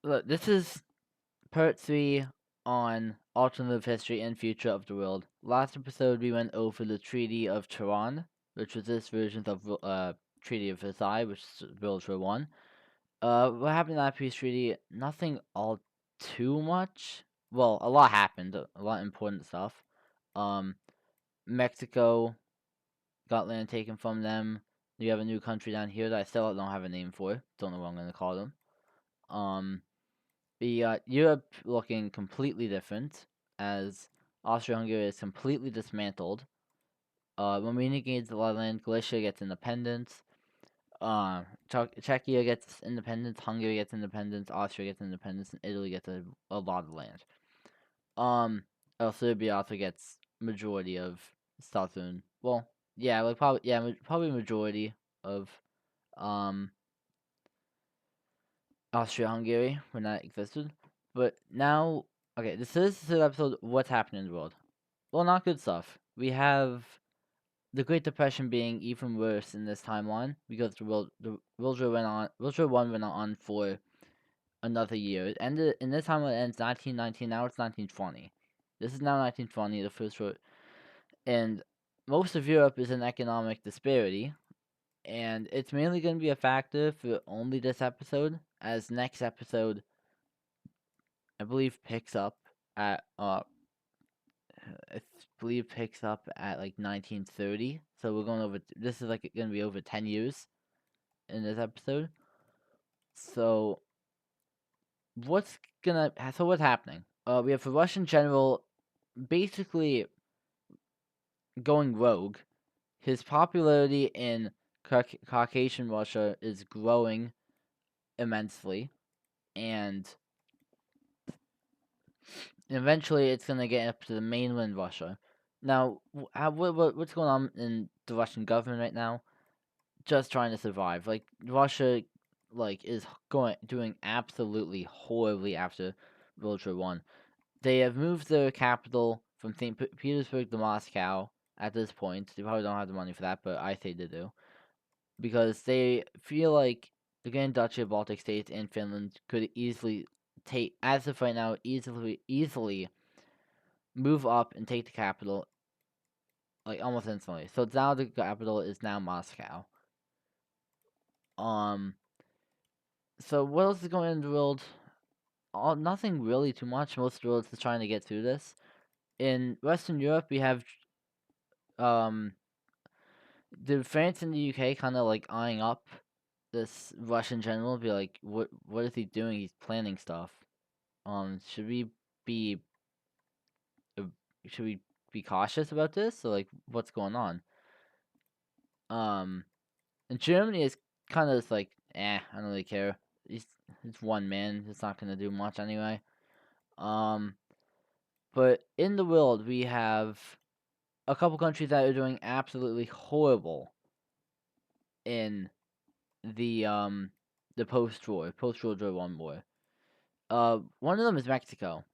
Look, this is part 3 on alternative history and future of the world. Last episode, we went over the Treaty of Tehran, which was this version of Treaty of Versailles, which is World War One. What happened in that peace treaty? Nothing all too much. Well, a lot happened, a lot of important stuff. Um, Mexico got land taken from them. You have a new country down here that I still don't have a name for. Don't know what I'm gonna call them. Um, We got Europe looking completely different as Austria-Hungary is completely dismantled. Romania gains a lot of land. Galicia gets independence. Czechia gets independence. Hungary gets independence. Austria gets independence, and Italy gets a lot of land. Serbia also gets majority of southern. Well, yeah, like probably majority of um Austria-Hungary when that existed. But now, okay, this is the episode. What's happening in the world? Well, not good stuff. We have the Great Depression being even worse in this timeline because World War One went on for another year. It ended in this timeline. It ends 1919. Now it's 1920. This is now 1920. The first war, and most of Europe is in economic disparity, and it's mainly going to be a factor for only this episode. As next episode, I believe picks up at I believe picks up at like 1930. So we're going over. This is like going to be over 10 years in this episode. So what's happening? We have a Russian general basically going rogue. His popularity in Caucasian Russia is growing immensely, and eventually it's gonna get up to the mainland Russia. Now, what's going on in the Russian government right now? Just trying to survive. Like Russia, is doing absolutely horribly after World War One. They have moved their capital from St. Petersburg to Moscow. At this point, they probably don't have the money for that, but I say they do because they feel like the Grand Duchy of Baltic States and Finland could easily take, as of right now, easily move up and take the capital like almost instantly. So now the capital is now Moscow. Um, so what else is going on in the world? Nothing really too much. Most of the world is trying to get through this. In Western Europe, we have um the France and the UK kind of like eyeing up this Russian general. Be like, what is he doing? He's planning stuff. Should we be uh, should we be cautious about this? So like, what's going on? Um, and Germany is kind of just like, I don't really care. He's it's one man. It's not gonna do much anyway. Um, but in the world, we have a couple countries that are doing absolutely horrible in the post-World War One war. One of them is Mexico.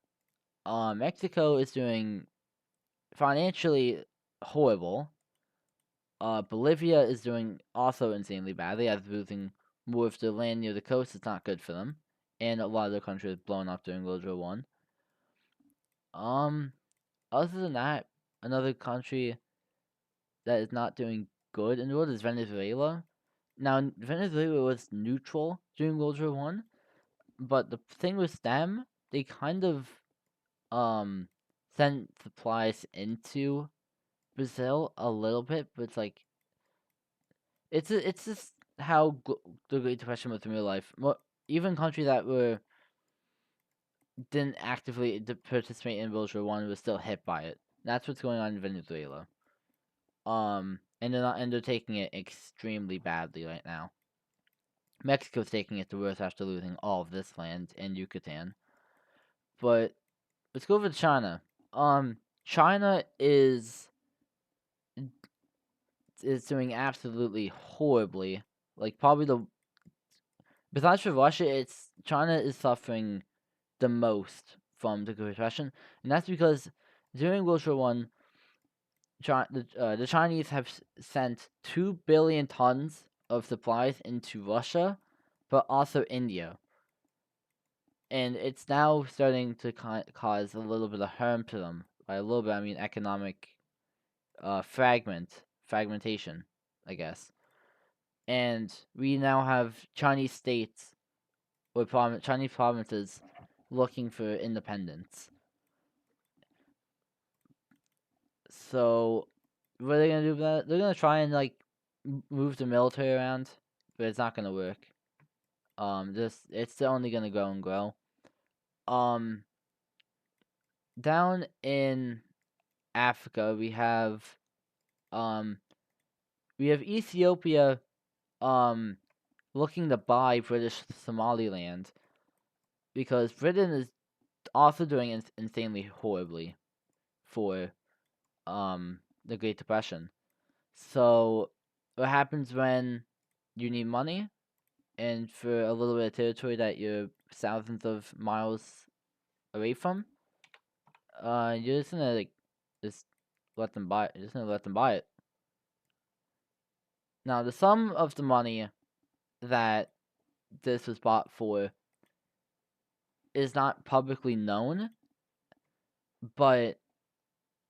Mexico is doing financially horrible. Bolivia is doing also insanely bad. They are losing more of their land near the coast. It's not good for them, and a lot of their country is blown up during World War One. Um, Other than that, another country that is not doing good in the world is Venezuela. Now, Venezuela was neutral during World War One, but the thing with them, they kind of um sent supplies into Brazil a little bit, but it's like it's just how the Great Depression was in real life. Even countries that didn't actively participate in World War One was still hit by it. That's what's going on in Venezuela. And they're taking it extremely badly right now. Mexico's taking it the worst after losing all of this land in Yucatan. But let's go over to China. China is doing absolutely horribly. Like probably the besides for Russia, it's China is suffering the most from the Great Depression, and that's because during World War One, the Chinese have sent 2 billion tons of supplies into Russia, but also India. and it's now starting to cause a little bit of harm to them. By a little bit, I mean economic fragmentation, I guess. And we now have Chinese states or Chinese provinces looking for independence. So what are they gonna do about it? They're gonna try and like move the military around, but it's not gonna work. Just it's only gonna grow and grow. Um, down in Africa, um we have Ethiopia looking to buy British Somaliland because Britain is also doing insanely horribly for the Great Depression. So what happens when you need money and for a little bit of territory that you're thousands of miles away from, you're just gonna like just let them buy it. You're just gonna let them buy it. Now the sum of the money that this was bought for is not publicly known, but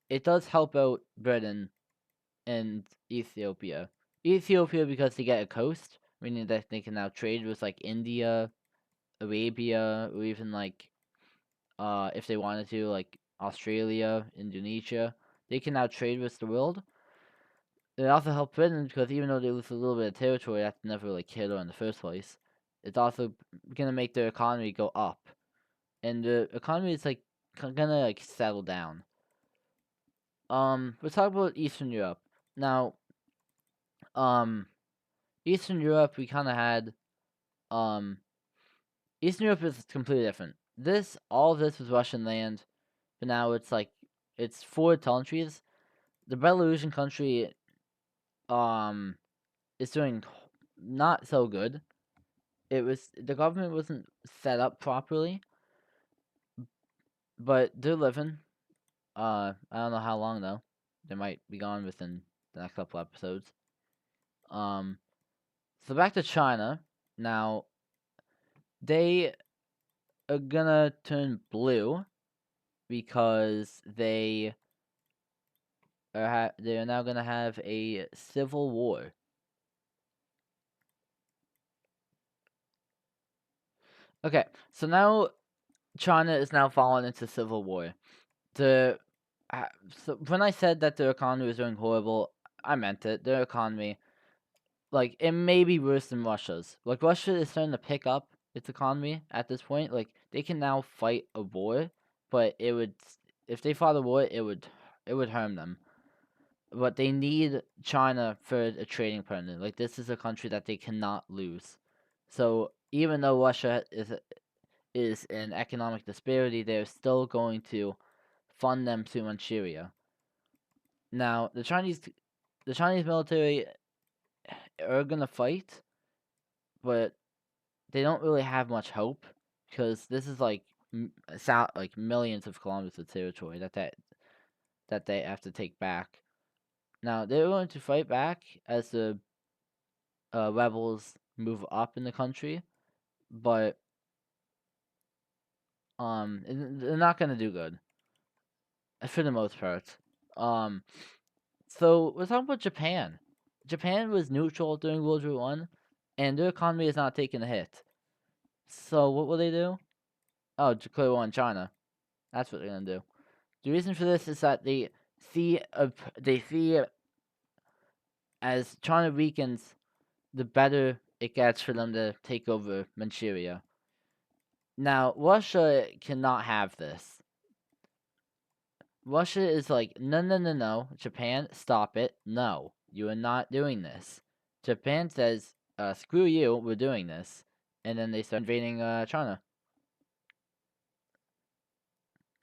it does help out Britain and Ethiopia. Ethiopia because they get a coast, meaning that they can now trade with like India, Arabia, or even like if they wanted to, like Australia, Indonesia. They can now trade with the world. It also helps Britain because even though they lose a little bit of territory that's never really killed in the first place, it's also gonna make their economy go up, and the economy is like gonna like settle down. Let's talk about Eastern Europe now. Um, Eastern Europe, we kind of had um, Eastern Europe is completely different. All of this was Russian land, but now it's like it's four countries. The Belarusian country um is doing not so good. The government wasn't set up properly, but they're living. I don't know how long though. They might be gone within the next couple episodes. Um, so back to China. Now they are gonna turn blue because they are now gonna have a civil war. Okay, so now China is now falling into civil war. The so when I said that their economy was doing horrible, I meant it. Their economy, like, it may be worse than Russia's. Like, Russia is starting to pick up its economy at this point. Like, they can now fight a war, but if they fought a war, it would harm them. But they need China for a trading partner. Like, this is a country that they cannot lose. So even though Russia is in economic disparity, they're still going to fund them to Manchuria. Now, the Chinese military are gonna fight, but they don't really have much hope because this is like like millions of kilometers of territory that they have to take back. Now they're going to fight back as the rebels move up in the country, but they're not gonna do good for the most part. Um, so we're talking about Japan. Japan was neutral during World War One, and their economy is not taking a hit. So what will they do? Oh, declare war on China. That's what they're gonna do. The reason for this is that they see as China weakens, the better it gets for them to take over Manchuria. Now Russia cannot have this. Russia is like, no, no, no, no. Japan, stop it. No, you are not doing this. Japan says, screw you, we're doing this. And then they start invading China.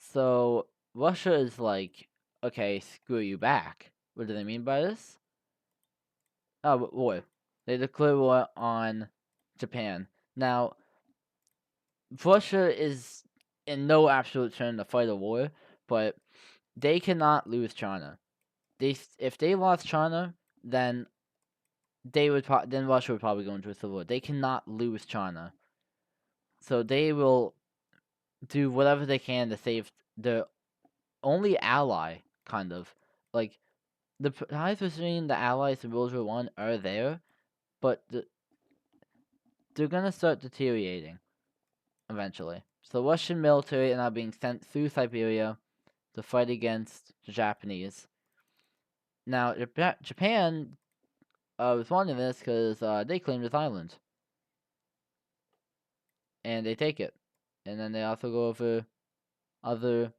So Russia is like, okay, screw you back. What do they mean by this? Oh, war. They declare war on Japan. Now, Russia is in no absolute turn to fight a war, but they cannot lose China. If they lost China, then Russia would probably go into a civil war. They cannot lose China, so they will do whatever they can to save their only ally, kind of. Like, the ties between the Allies and World War One are there, but they're gonna start deteriorating eventually. So the Russian military are now being sent through Siberia to fight against the Japanese. Now, Japan was wanting this because they claim this island, and they take it, and then they also go over other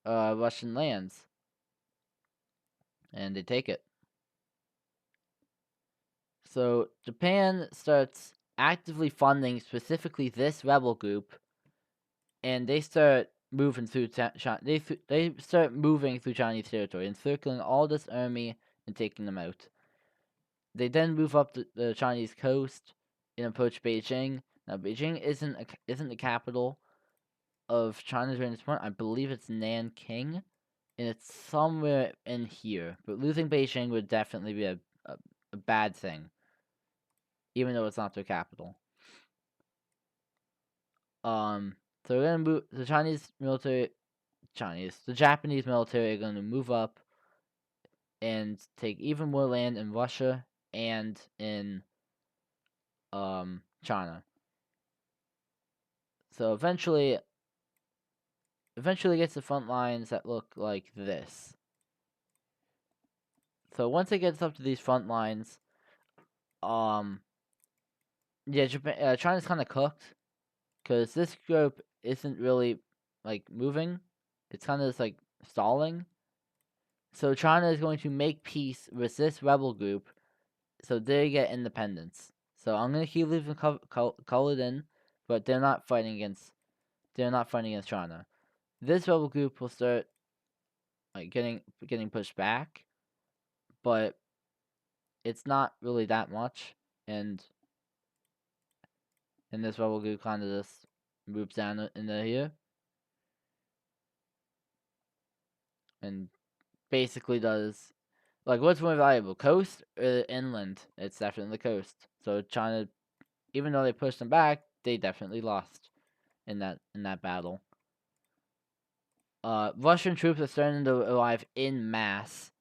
Russian lands, and they take it. So Japan starts actively funding specifically this rebel group, and they start moving through they start moving through Chinese territory, encircling all this army and taking them out. They then move up the Chinese coast and approach Beijing. Now Beijing isn't the capital of China during this point. I believe it's Nanking, and it's somewhere in here. But losing Beijing would definitely be a bad thing, even though it's not their capital. So we're gonna move the Japanese military are gonna move up and take even more land in Russia and in China. So eventually gets to front lines that look like this. So once it gets up to these front lines, yeah, China's kind of cooked because this group isn't really like moving. It's kind of just like stalling. So China is going to make peace with this rebel group, so they get independence. So I'm gonna keep leaving colored in, but they're not fighting against China. This rebel group will start like getting pushed back, but it's not really that much, and this rebel group kind of just moves down into here, and basically does like what's more valuable, coast or inland? It's definitely the coast. So China, even though they pushed them back, they definitely lost in that battle. Russian troops are starting to arrive in mass,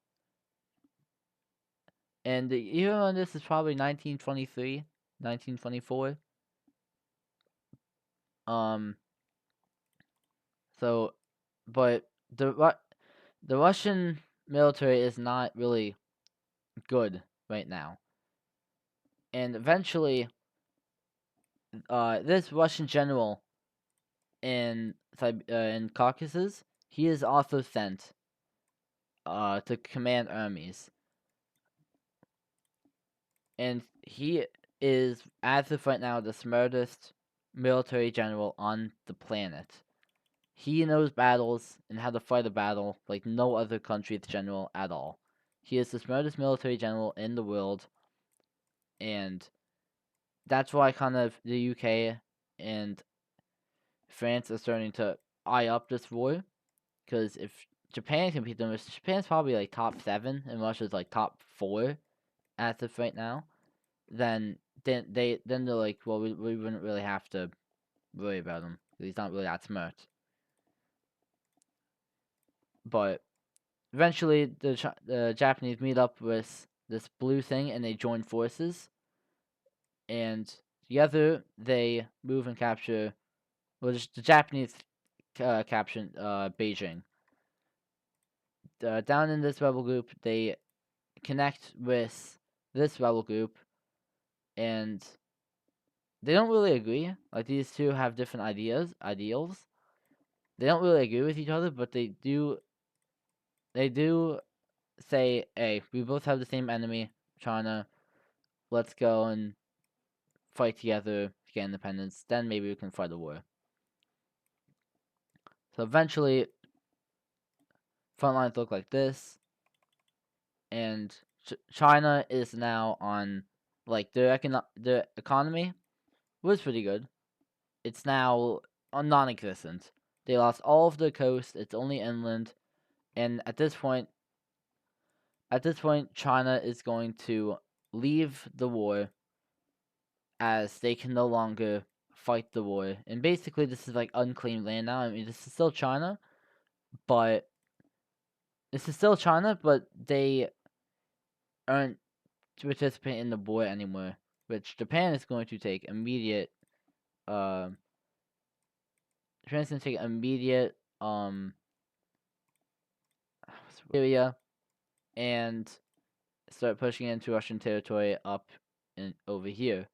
and the year on this is probably 1923, 1924. Um, so, but the Russian military is not really good right now, and eventually, this Russian general in Caucasus, he is also sent to command armies, and he is, as of right now, the smartest military general on the planet. He knows battles and how to fight a battle like no other country's general at all. He is the smartest military general in the world, and that's why kind of the UK and France are starting to eye up this war. Because if Japan can beat them, Japan's probably like top 7 and Russia's like top 4 as of right now, then they're like, well, we wouldn't really have to worry about him. He's not really that smart. But eventually, the Japanese meet up with this blue thing and they join forces, and together they move and capture. Well, the Japanese capture Beijing. Down in this rebel group, they connect with this rebel group, and they don't really agree. Like these two have different ideals. They don't really agree with each other, but they do. They do say, "Hey, we both have the same enemy, China. Let's go and fight together to get independence. Then maybe we can fight a war." So eventually, front lines look like this, and China is now on like their economy was pretty good. It's now non-existent. They lost all of the coast. It's only inland, and at this point, China is going to leave the war as they can no longer fight the war. And basically, this is like unclaimed land now. I mean, this is still China, but they aren't to participate in the war anymore, which Japan is going to take immediate. Japan's going to take immediate area and start pushing into Russian territory up and over here.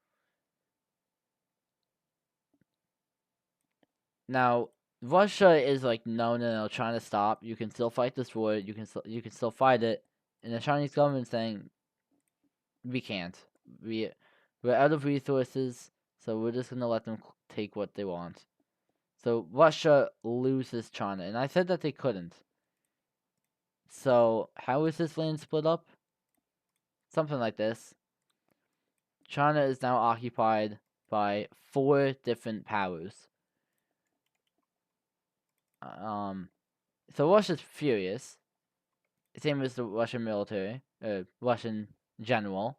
Now, Russia is like, no, trying to stop. You can still fight this war. You can still fight it, and the Chinese government saying we can't. We're out of resources, so we're just gonna let them take what they want. So Russia loses China, and I said that they couldn't. So how is this land split up? Something like this. China is now occupied by 4 different powers. So Russia's furious. Same as the Russian military, Russian general.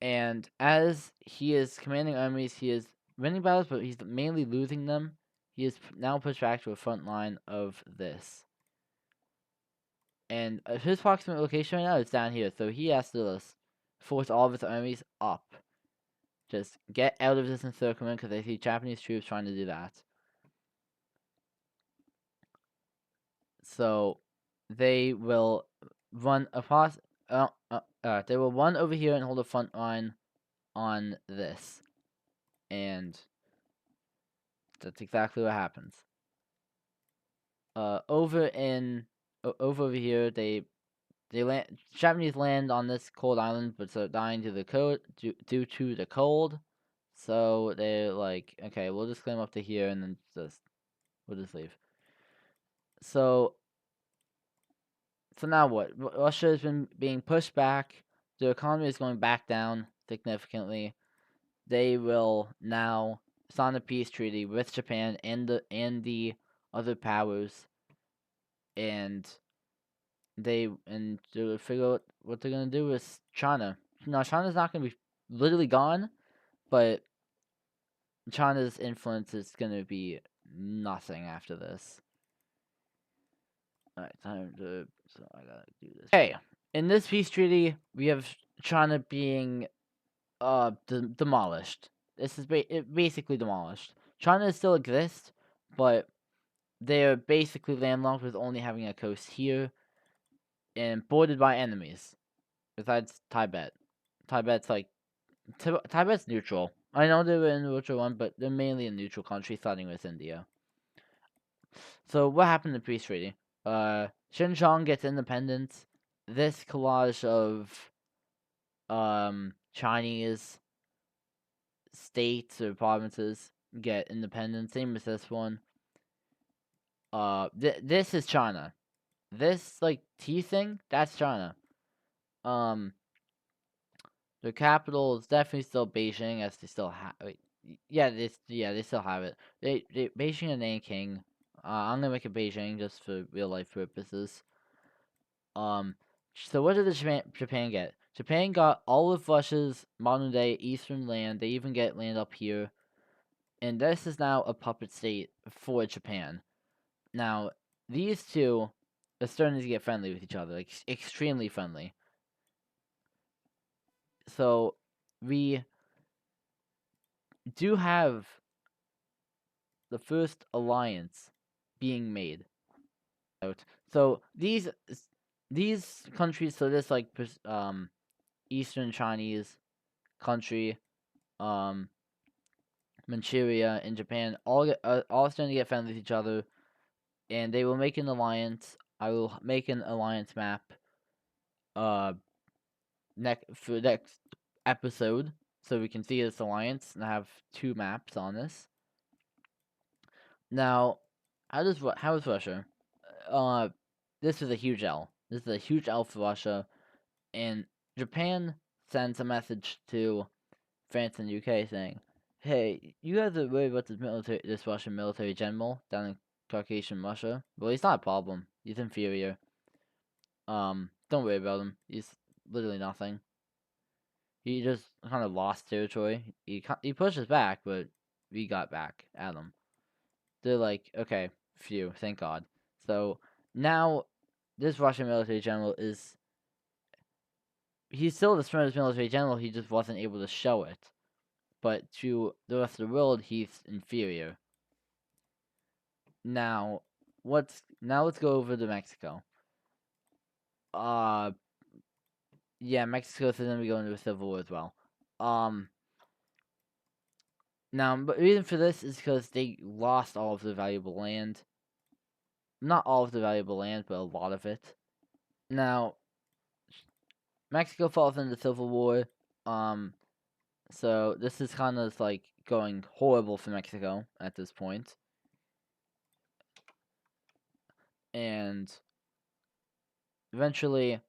And as he is commanding armies, he is winning battles, but he's mainly losing them. He is now pushed back to a front line of this. And his proximate location right now is down here, so he has to force all of his armies up. Just get out of this encirclement, because I see Japanese troops trying to do that. So they will run across. They will run over here and hold a front line on this, and that's exactly what happens. Over here, they land. Japanese land on this cold island, but start dying to the cold due to the cold. So they're like, okay, we'll just climb up to here and then we'll just leave. So now what? Russia has been being pushed back. Their economy is going back down significantly. They will now sign a peace treaty with Japan and the other powers, and to figure out what they're gonna do with China. Now China's not gonna be literally gone, but China's influence is gonna be nothing after this. Alright, time to. So I gotta do this. Okay, in this peace treaty, we have China being demolished. This is basically demolished. China still exists, but they're basically landlocked with only having a coast here and bordered by enemies. Besides Tibet. Tibet's like Tibet's neutral. I know they were in the neutral one, but they're mainly a neutral country, starting with India. So what happened in the peace treaty? Xinjiang gets independence. This collage of Chinese states or provinces get independence. Same as this one. This is China. This like T thing, that's China. The capital is definitely still Beijing, as they still have. Yeah, they still have it. Beijing and Nanking. I'm gonna make it Beijing just for real life purposes. So what did Japan get? Japan got all of Russia's modern day eastern land. They even get land up here, and this is now a puppet state for Japan. Now these two are starting to get friendly with each other, like extremely friendly. So we do have the first alliance being made. So these countries, so this like Eastern Chinese country, Manchuria and Japan, all starting to get friendly with each other, and they will make an alliance. I will make an alliance map. For next episode, so we can see this alliance and have 2 maps on this. Now, how is Russia? This is a huge L. This is a huge L for Russia, and Japan sends a message to France and UK saying, "Hey, you guys are worried about this Russian military general down in Caucasian Russia. Well, he's not a problem. He's inferior. Don't worry about him. He's literally nothing. He just kind of lost territory. He pushes back, but we got back at them. They're like, okay, phew, thank God. So now this Russian military general he's still the smartest military general, he just wasn't able to show it. But to the rest of the world, he's inferior. Now, let's go over to Mexico. Uh, yeah, Mexico is going to be going into a civil war as well. Now, but the reason for this is because they lost all of the valuable land. Not all of the valuable land, but a lot of it. Now, Mexico falls into civil war. So this is kind of like going horrible for Mexico at this point. And eventually,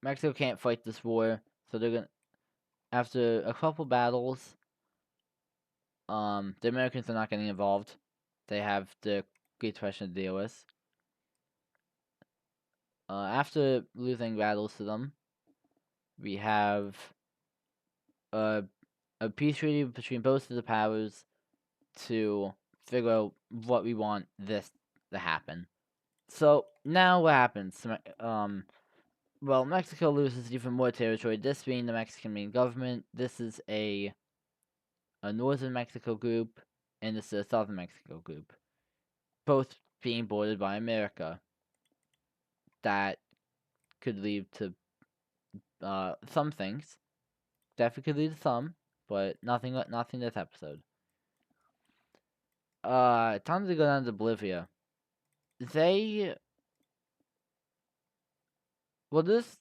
Mexico can't fight this war, so they're gonna, after a couple battles, the Americans are not getting involved. They have the Great Depression to deal with. After losing battles to them, we have a peace treaty between both of the powers to figure out what we want this to happen. So now what happens? Well, Mexico loses even more territory. This being the Mexican main government. This is a northern Mexico group, and this is a southern Mexico group, both being bordered by America. That could lead to some things. Definitely could lead to some, but nothing. Nothing this episode. Time to go down to Bolivia. They well this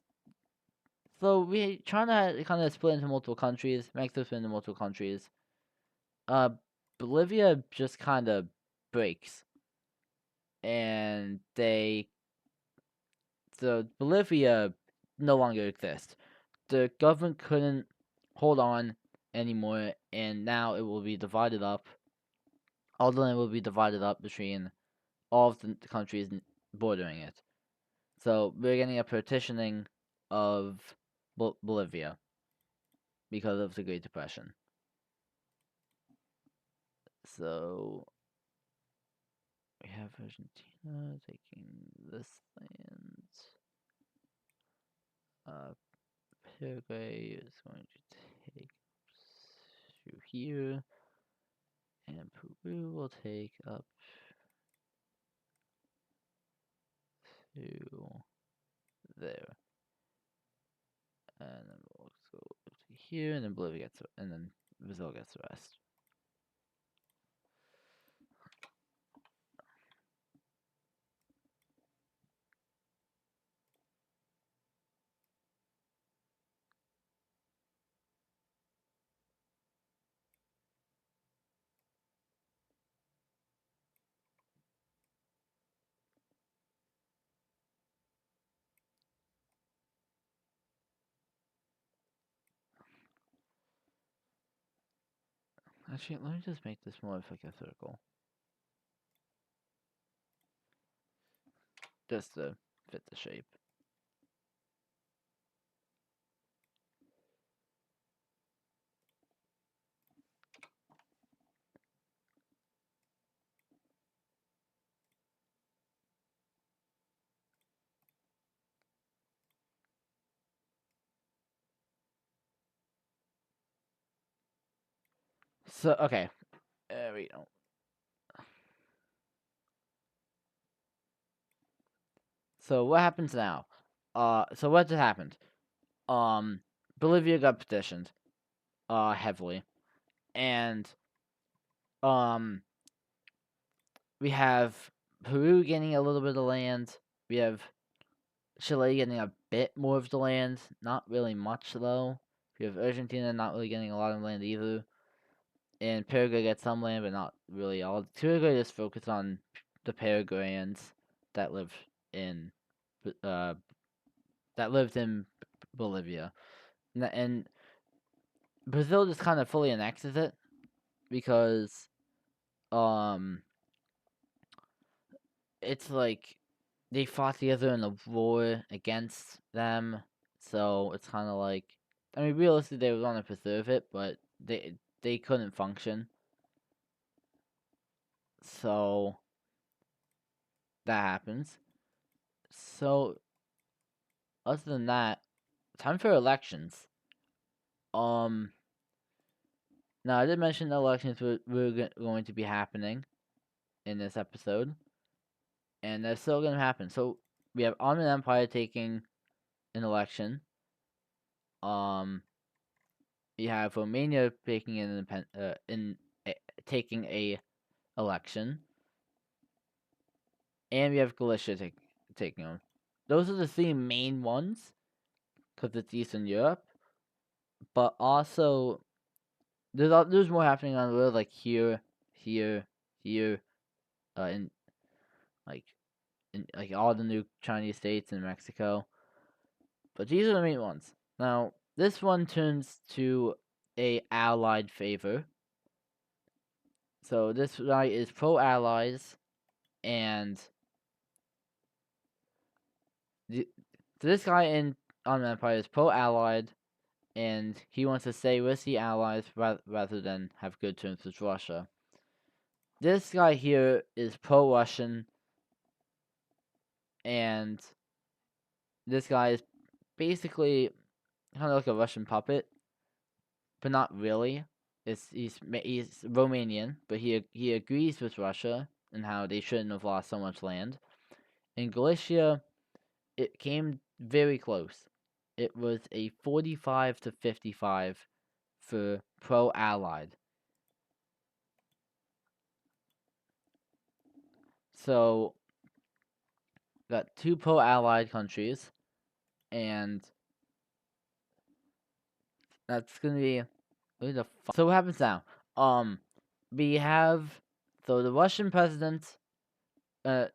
so we trying to kind of split into multiple countries. Mexico split into multiple countries. Uh, Bolivia just kind of breaks, and Bolivia no longer exists. The government couldn't hold on anymore, and now it will be divided up. All the land will be divided up between all of the countries bordering it. So we're getting a partitioning of Bolivia because of the Great Depression. So we have Argentina taking this land. Paraguay is going to take through here, and Peru will take up to there, and then we'll go to here, and then Bolivia gets, and then Brazil gets the rest. Actually, let me just make this more of like a circle, just to fit the shape. So okay, there we go. So what happens now? So what just happened? Bolivia got petitioned, heavily, and um, we have Peru getting a little bit of land. We have Chile getting a bit more of the land, not really much though. We have Argentina not really getting a lot of land either, and Paraguay gets some land, but not really all. Paraguay just focused on the Paraguayans that live in, uh, that lived in Bolivia, and Brazil just kind of fully annexes it because um it's like they fought together in a war against them, so it's kind of like, I mean, realistically they would want to preserve it, but they couldn't function So that happens. So other than that, time for elections. Um, Now I did mention the elections were going to be happening in this episode, and they're still going to happen. So we have Ottoman Empire taking an election. Um, we have Romania taking taking a election, and we have Galicia taking them. Those are the three main ones because it's Eastern Europe. But also, there's more happening on the world, like here, here, in like all the new Chinese states and Mexico. But these are the main ones. Now, this one turns to a allied favor. So this guy is pro-allies, and this guy in Ottoman Empire is pro-allied, and he wants to stay with the allies rather than have good terms with Russia. This guy here is pro-Russian, and this guy is basically kind of like a Russian puppet, but not really. He's Romanian, but he agrees with Russia and how they shouldn't have lost so much land. In Galicia, it came very close. It was a 45 to 55 for pro-allied. So got two pro-allied countries, and that's gonna be really the fun. So what happens now? We have the Russian president. The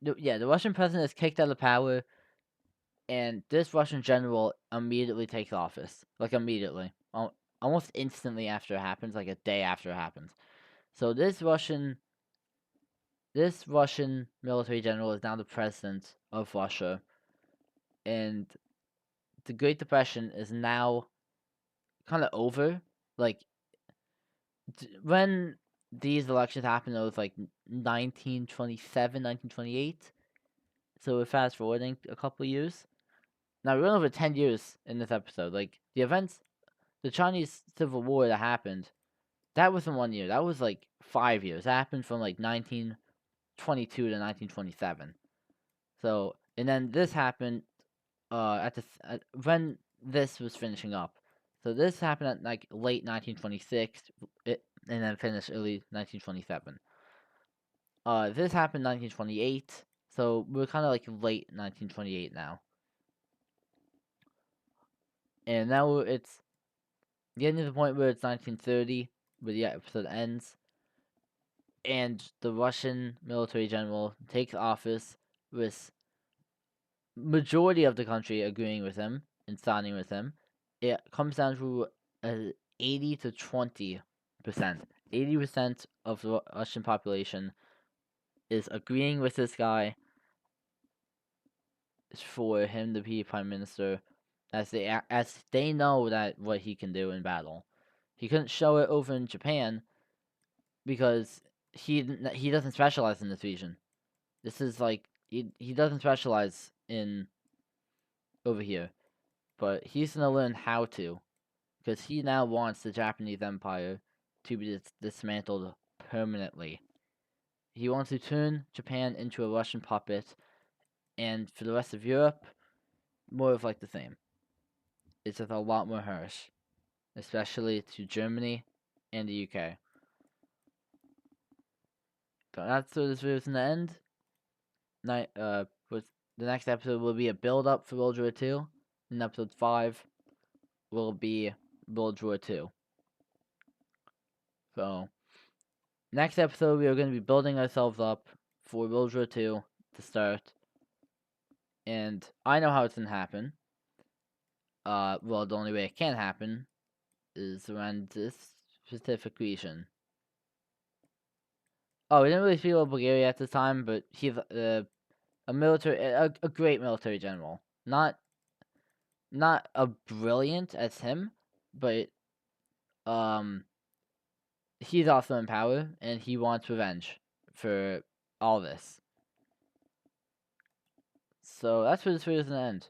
Russian president is kicked out of power, and this Russian general immediately takes office, like immediately, almost instantly after it happens, like a day after it happens. So this Russian military general is now the president of Russia, and the Great Depression is now kind of over. Like when these elections happened, it was like 1927, 1928. So we're fast forwarding a couple years. Now we went over 10 years in this episode. Like the events, the Chinese Civil War that happened, that wasn't 1 year. That was like 5 years. That happened from like 1922 to 1927. So and then this happened when this was finishing up. So this happened at like late 1926, and then finished early 1927. This happened 1928. So we're kind of like late 1928 now. And now it's getting to the point where it's 1930, where the episode ends, and the Russian military general takes office with majority of the country agreeing with him and signing with him. It comes down to 80 to 20%. 80% of the Russian population is agreeing with this guy for him to be prime minister, as they know that what he can do in battle. He couldn't show it over in Japan because he doesn't specialize in this region. This is like he doesn't specialize in over here, but he's gonna learn how to, because he now wants the Japanese Empire to be dismantled permanently. He wants to turn Japan into a Russian puppet, and for the rest of Europe, more of like the same. It's just a lot more harsh, especially to Germany and the UK. So that's where this video's in the end. With the next episode will be a build up for World War II, and episode 5 will be World War II. So next episode we are going to be building ourselves up for World War II to start, and I know how it's gonna happen. Well, the only way it can happen is around this specific region. Oh, we didn't really feel about Bulgaria at the time, but he's a great military general. Not a brilliant as him, but he's also in power and he wants revenge for all this. So that's where this video is gonna end.